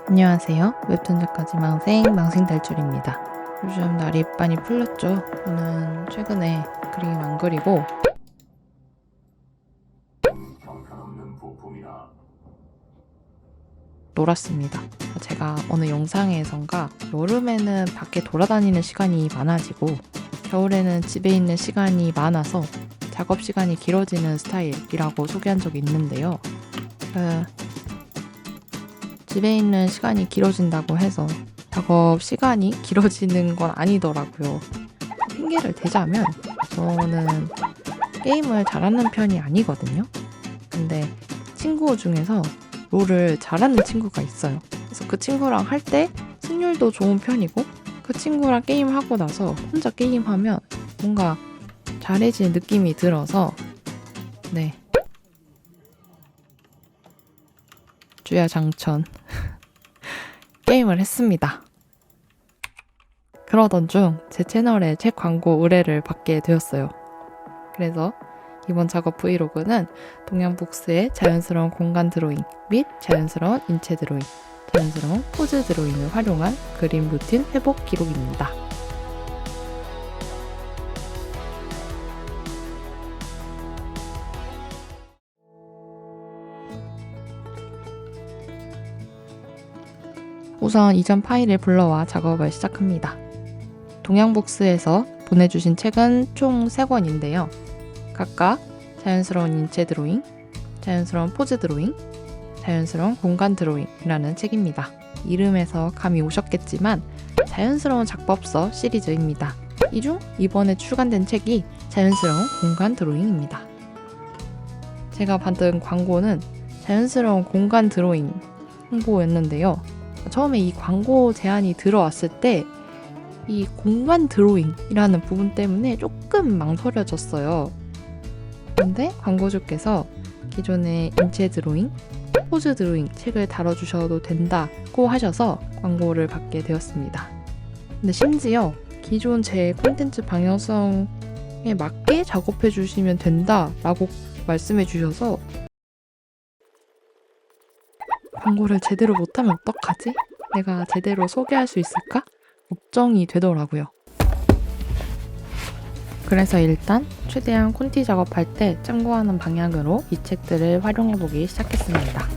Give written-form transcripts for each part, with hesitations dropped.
안녕하세요. 웹툰작가지망생 망생탈출입니다. 요즘 날이 많이 풀렸죠. 저는 최근에 그림 안 그리고 놀았습니다. 제가 어느 영상에선가 여름에는 밖에 돌아다니는 시간이 많아지고 겨울에는 집에 있는 시간이 많아서 작업 시간이 길어지는 스타일이라고 소개한 적이 있는데요. 집에 있는 시간이 길어진다고 해서 작업 시간이 길어지는 건 아니더라고요. 핑계를 대자면 저는 게임을 잘하는 편이 아니거든요. 근데 친구 중에서 롤을 잘하는 친구가 있어요. 그래서 그 친구랑 할 때 승률도 좋은 편이고 그 친구랑 게임하고 나서 혼자 게임하면 뭔가 잘해지는 느낌이 들어서 주야장천 게임을 했습니다. 그러던 중 제 채널에 책 광고 의뢰를 받게 되었어요. 그래서 이번 작업 브이로그는 동양북스의 자연스러운 공간 드로잉 및 자연스러운 인체 드로잉, 자연스러운 포즈 드로잉을 활용한 그림 루틴 회복 기록입니다. 우선 이전 파일을 불러와 작업을 시작합니다. 동양북스에서 보내주신 책은 총 3권인데요. 각각 자연스러운 인체 드로잉, 자연스러운 포즈 드로잉, 자연스러운 공간 드로잉이라는 책입니다. 이름에서 감이 오셨겠지만 자연스러운 작법서 시리즈입니다. 이 중 이번에 출간된 책이 자연스러운 공간 드로잉입니다. 제가 받은 광고는 자연스러운 공간 드로잉 홍보였는데요. 처음에 이 광고 제안이 들어왔을 때 이 공간 드로잉이라는 부분 때문에 조금 망설여졌어요. 그런데 광고주께서 기존의 인체 드로잉, 포즈 드로잉 책을 다뤄주셔도 된다고 하셔서 광고를 받게 되었습니다. 근데 심지어 기존 제 콘텐츠 방향성에 맞게 작업해 주시면 된다라고 말씀해 주셔서 광고를 제대로 못하면 어떡하지? 내가 제대로 소개할 수 있을까? 걱정이 되더라고요. 그래서 일단 최대한 콘티 작업할 때 참고하는 방향으로 이 책들을 활용해보기 시작했습니다.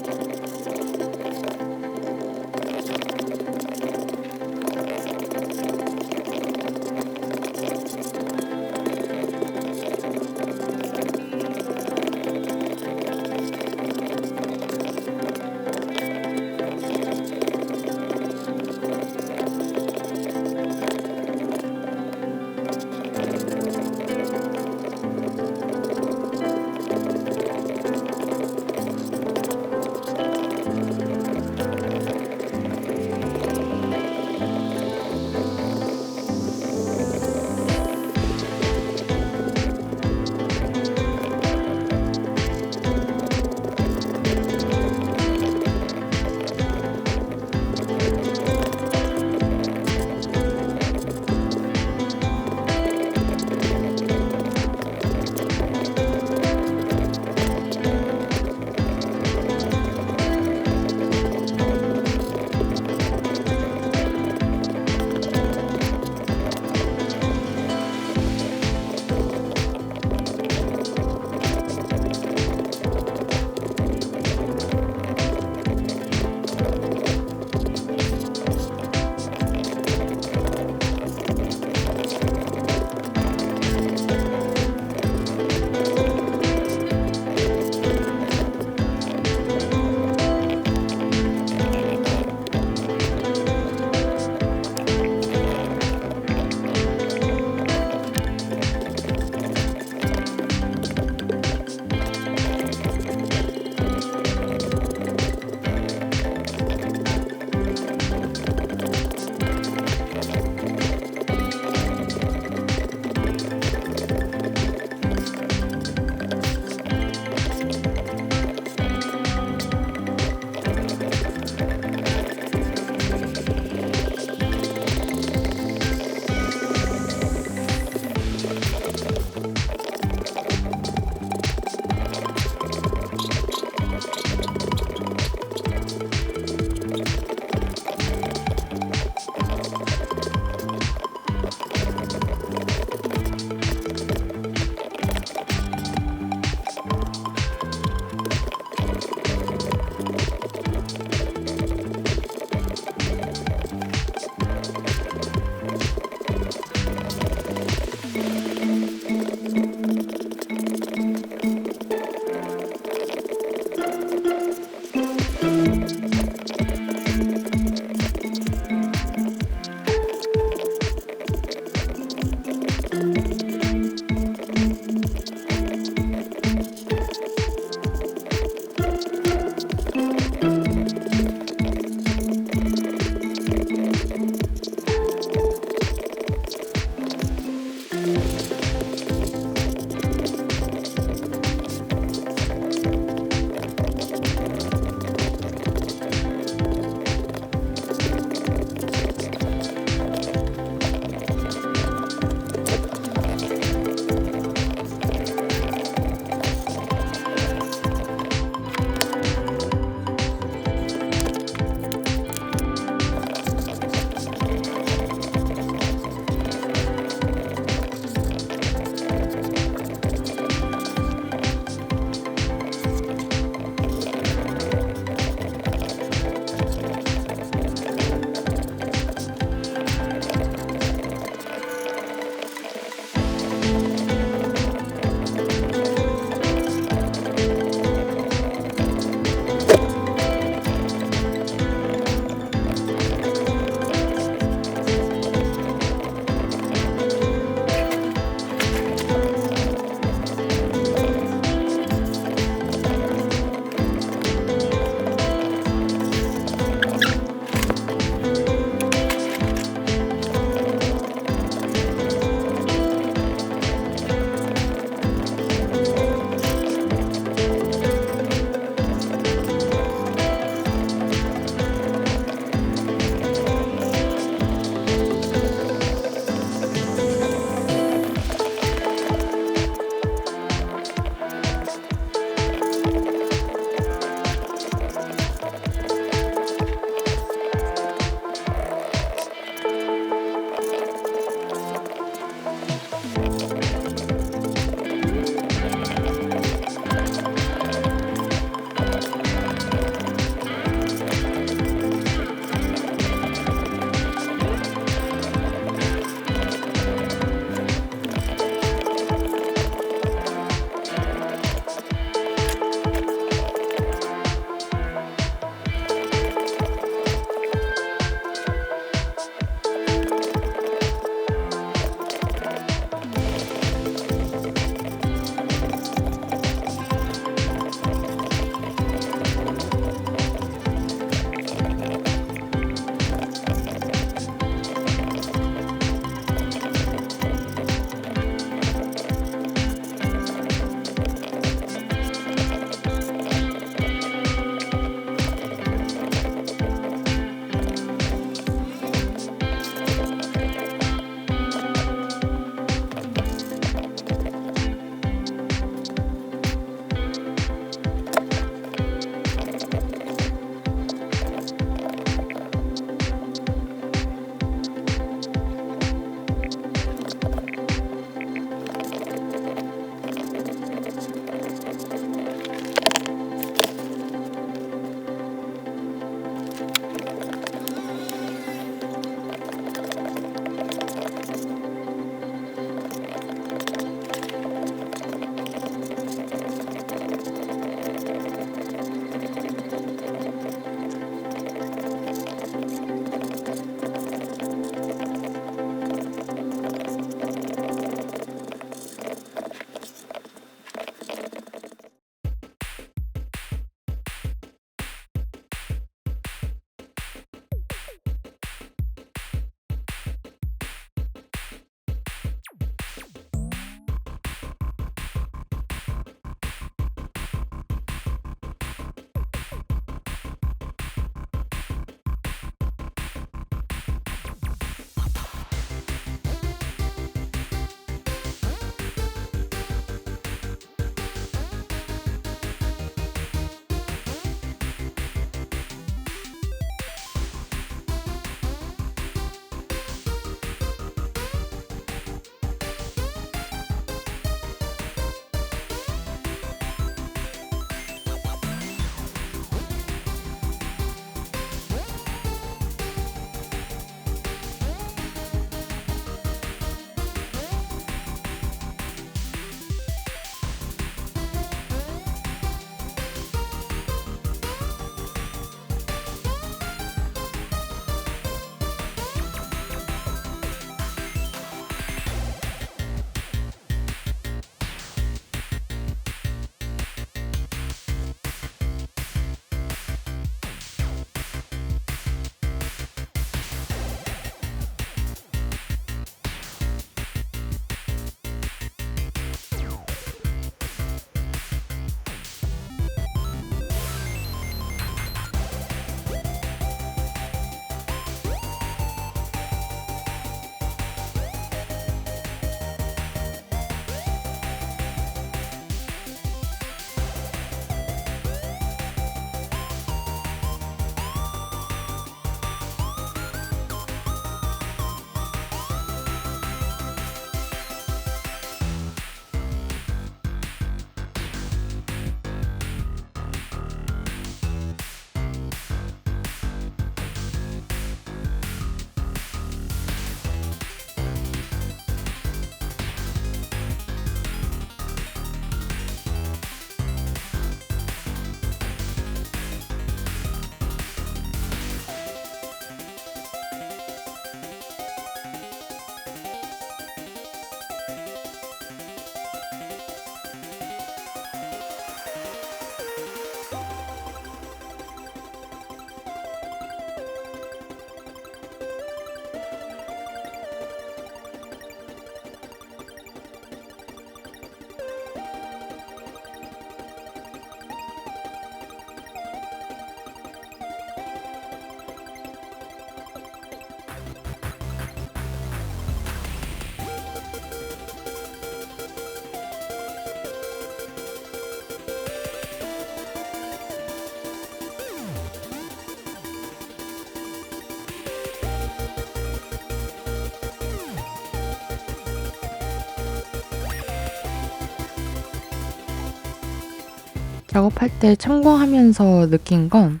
작업할 때 참고하면서 느낀 건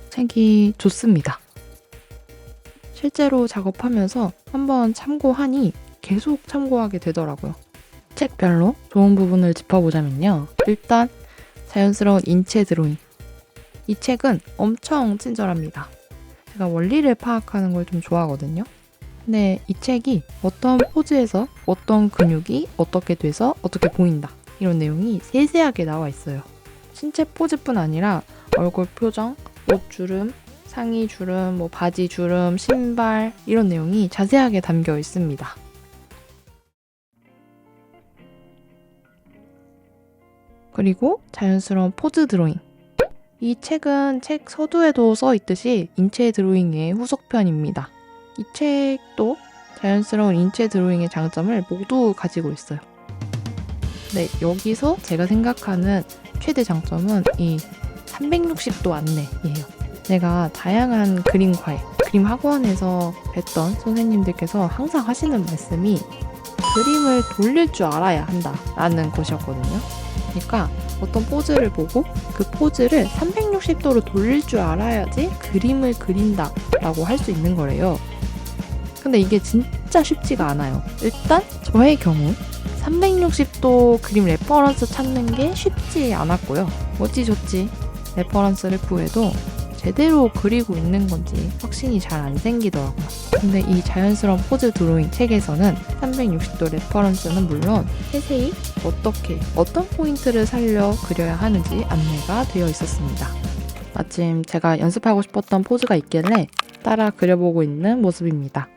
책이 좋습니다. 실제로 작업하면서 한번 참고하니 계속 참고하게 되더라고요. 책별로 좋은 부분을 짚어보자면요. 일단 자연스러운 인체 드로잉. 이 책은 엄청 친절합니다. 제가 원리를 파악하는 걸 좀 좋아하거든요. 근데 이 책이 어떤 포즈에서 어떤 근육이 어떻게 돼서 어떻게 보인다. 이런 내용이 세세하게 나와 있어요. 신체 포즈뿐 아니라 얼굴 표정, 옷 주름, 상의 주름, 바지 주름, 신발 이런 내용이 자세하게 담겨 있습니다. 그리고 자연스러운 포즈 드로잉. 이 책은 책 서두에도 써 있듯이 인체 드로잉의 후속편입니다. 이 책도 자연스러운 인체 드로잉의 장점을 모두 가지고 있어요. 네, 여기서 제가 생각하는 최대 장점은 이 360도 안내예요. 제가 다양한 그림 과외, 그림 학원에서 뵀던 선생님들께서 항상 하시는 말씀이 그림을 돌릴 줄 알아야 한다라는 것이었거든요. 그러니까 어떤 포즈를 보고 그 포즈를 360도로 돌릴 줄 알아야지 그림을 그린다라고 할 수 있는 거래요. 근데 이게 진짜 쉽지가 않아요. 일단 저의 경우 360도 그림 레퍼런스 찾는 게 쉽지 않았고요. 어찌저찌 레퍼런스를 구해도 제대로 그리고 있는 건지 확신이 잘 안 생기더라고요. 근데 이 자연스러운 포즈 드로잉 책에서는 360도 레퍼런스는 물론 세세히 어떻게 어떤 포인트를 살려 그려야 하는지 안내가 되어 있었습니다. 마침 제가 연습하고 싶었던 포즈가 있길래 따라 그려보고 있는 모습입니다.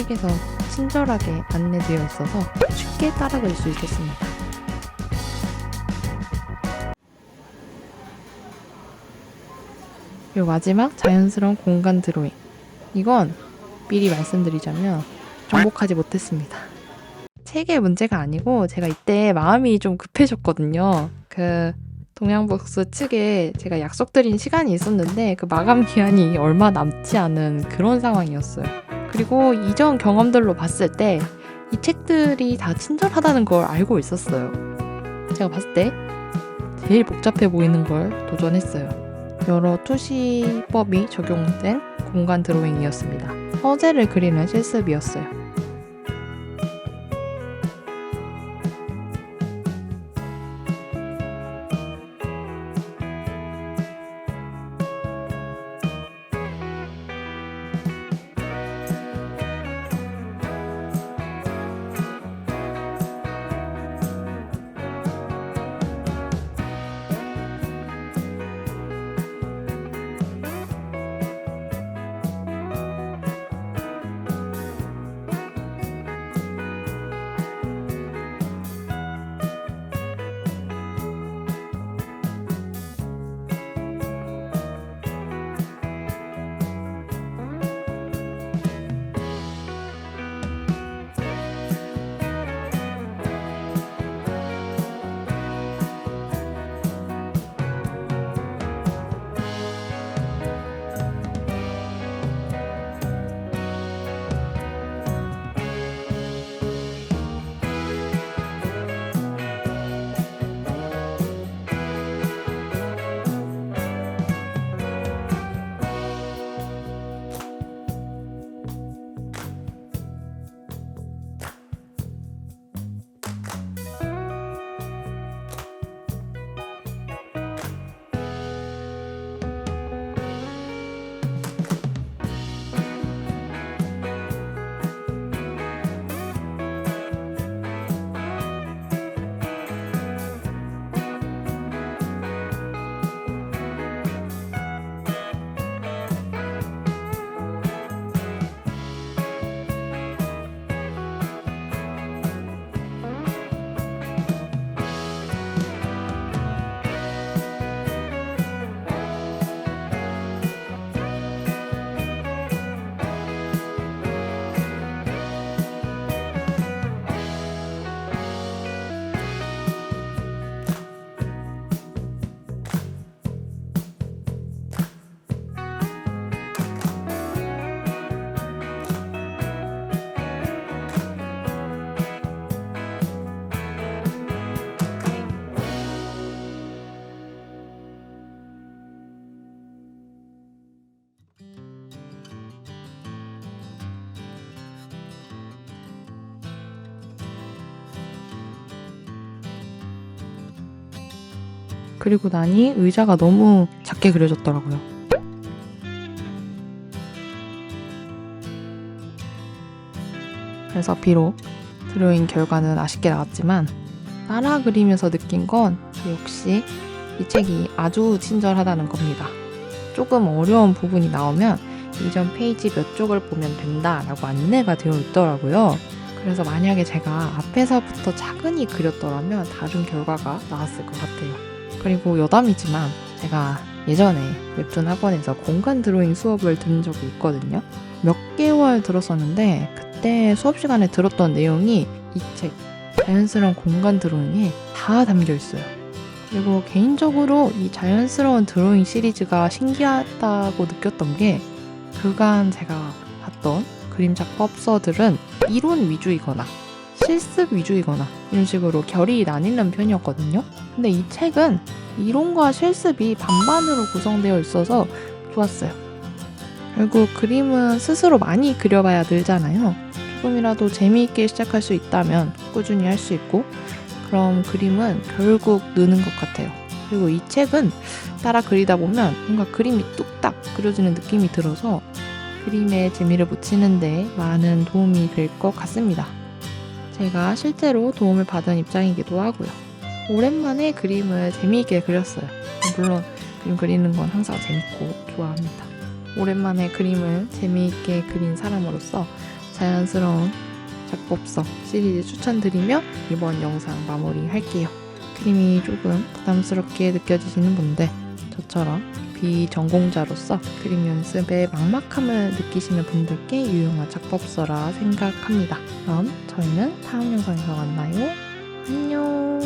책에서 친절하게 안내되어 있어서 쉽게 따라갈 수 있었습니다. 그리고 마지막 자연스러운 공간 드로잉. 이건 미리 말씀드리자면 정복하지 못했습니다. 책의 문제가 아니고 제가 이때 마음이 좀 급해졌거든요. 동양북스 측에 제가 약속드린 시간이 있었는데 그 마감 기한이 얼마 남지 않은 그런 상황이었어요. 그리고 이전 경험들로 봤을 때 이 책들이 다 친절하다는 걸 알고 있었어요. 제가 봤을 때 제일 복잡해 보이는 걸 도전했어요. 여러 투시법이 적용된 공간 드로잉이었습니다. 서재를 그리는 실습이었어요. 그리고 나니 의자가 너무 작게 그려졌더라고요. 그래서 비록 드로잉 결과는 아쉽게 나왔지만 따라 그리면서 느낀 건 역시 이 책이 아주 친절하다는 겁니다. 조금 어려운 부분이 나오면 이전 페이지 몇 쪽을 보면 된다라고 안내가 되어 있더라고요. 그래서 만약에 제가 앞에서부터 차근히 그렸더라면 다른 결과가 나왔을 것 같아요. 그리고 여담이지만 제가 예전에 웹툰 학원에서 공간 드로잉 수업을 들은 적이 있거든요. 몇 개월 들었었는데 그때 수업 시간에 들었던 내용이 이 책 자연스러운 공간 드로잉에 다 담겨 있어요. 그리고 개인적으로 이 자연스러운 드로잉 시리즈가 신기하다고 느꼈던 게 그간 제가 봤던 그림 작법서들은 이론 위주이거나 실습 위주이거나 이런 식으로 결이 나뉘는 편이었거든요. 근데 이 책은 이론과 실습이 반반으로 구성되어 있어서 좋았어요. 결국 그림은 스스로 많이 그려봐야 늘잖아요. 조금이라도 재미있게 시작할 수 있다면 꾸준히 할 수 있고 그럼 그림은 결국 느는 것 같아요. 그리고 이 책은 따라 그리다 보면 뭔가 그림이 뚝딱 그려지는 느낌이 들어서 그림에 재미를 붙이는데 많은 도움이 될 것 같습니다. 제가 실제로 도움을 받은 입장이기도 하고요. 오랜만에 그림을 재미있게 그렸어요. 물론 그림 그리는 건 항상 재밌고 좋아합니다. 오랜만에 그림을 재미있게 그린 사람으로서 자연스러운 작법서 시리즈 추천드리며 이번 영상 마무리할게요. 그림이 조금 부담스럽게 느껴지시는 분들, 저처럼 비전공자로서 그림 연습에 막막함을 느끼시는 분들께 유용한 작법서라 생각합니다. 그럼 저희는 다음 영상에서 만나요. 안녕.